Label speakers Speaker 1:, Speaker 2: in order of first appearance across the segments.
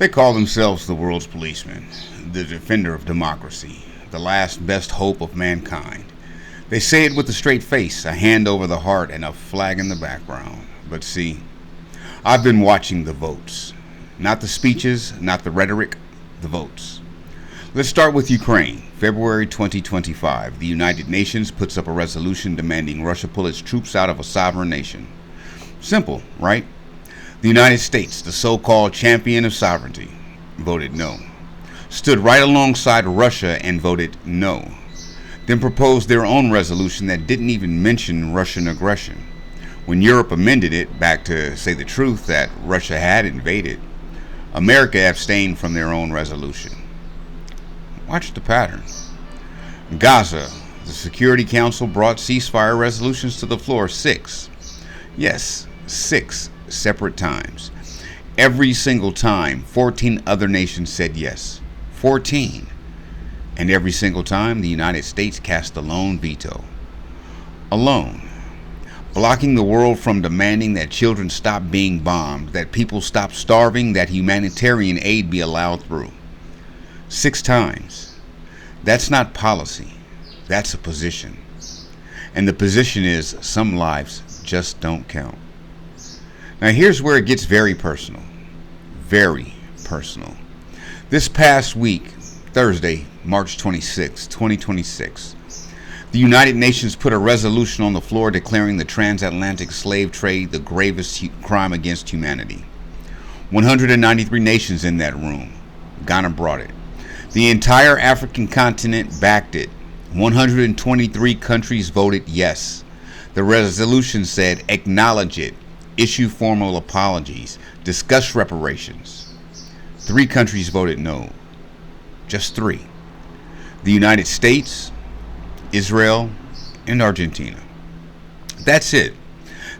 Speaker 1: They call themselves the world's policemen, the defender of democracy, the last best hope of mankind. They say it with a straight face, a hand over the heart, and a flag in the background. But see, I've been watching the votes. Not the speeches, not the rhetoric, the votes. Let's start with Ukraine. February 2025, the United Nations puts up a resolution demanding Russia pull its troops out of a sovereign nation. Simple, right? The United States, the so-called champion of sovereignty, voted no. Stood right alongside Russia and voted no. Then proposed their own resolution that didn't even mention Russian aggression. When Europe amended it back to say the truth that Russia had invaded, America abstained from their own resolution. Watch the pattern. Gaza, the Security Council brought ceasefire resolutions to the floor 6. Yes, 6 separate times. Every single time, 14 other nations said yes. 14. And every single time, the United States cast a lone veto. Alone. Blocking the world from demanding that children stop being bombed, that people stop starving, that humanitarian aid be allowed through. 6 times. That's not policy. That's a position. And the position is some lives just don't count. Now here's where it gets very personal. Very personal. This past week, Thursday, March 26, 2026, the United Nations put a resolution on the floor declaring the transatlantic slave trade the gravest crime against humanity. 193 nations in that room. Ghana brought it. The entire African continent backed it. 123 countries voted yes. The resolution said acknowledge it, issue formal apologies, discuss reparations. 3 countries voted no. Just 3. The United States, Israel, and Argentina. That's it.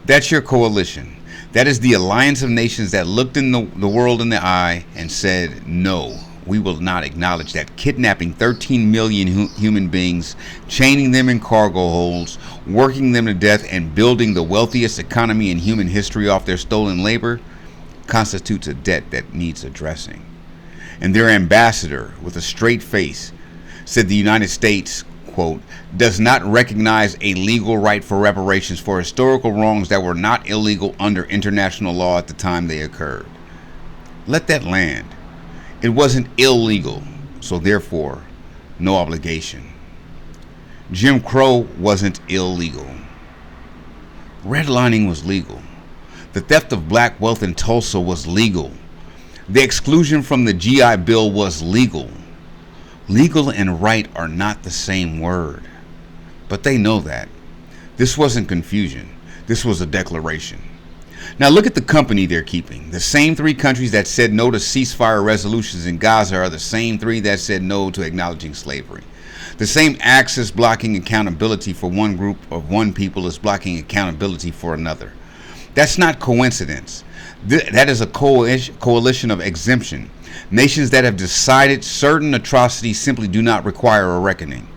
Speaker 1: That's your coalition. That is the alliance of nations that looked in the world in the eye and said, no, we will not acknowledge that. Kidnapping 13 million human beings, chaining them in cargo holds, working them to death, and building the wealthiest economy in human history off their stolen labor constitutes a debt that needs addressing. And their ambassador, with a straight face, said the United States, quote, does not recognize a legal right for reparations for historical wrongs that were not illegal under international law at the time they occurred. Let that land. It wasn't illegal, so therefore, no obligation. Jim Crow wasn't illegal. Redlining was legal. The theft of black wealth in Tulsa was legal. The exclusion from the GI Bill was legal. Legal and right are not the same word. But they know that. This wasn't confusion. This was a declaration. Now look at the company they're keeping. The same 3 countries that said no to ceasefire resolutions in Gaza are the same 3 that said no to acknowledging slavery. The same axis blocking accountability for one group of one people is blocking accountability for another. That's not coincidence. That is a coalition of exemption. Nations that have decided certain atrocities simply do not require a reckoning.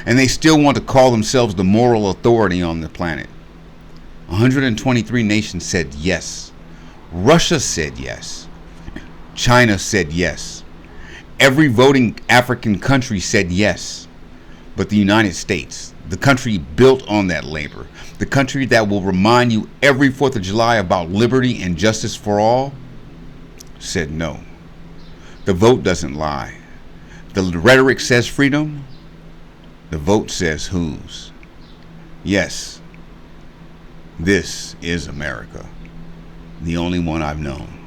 Speaker 1: And they still want to call themselves the moral authority on the planet. 123 nations said yes. Russia said yes. China said yes. Every voting African country said yes. But the United States, the country built on that labor, the country that will remind you every 4th of July about liberty and justice for all, said no. The vote doesn't lie. The rhetoric says freedom. The vote says whose. Yes. This is America, the only one I've known.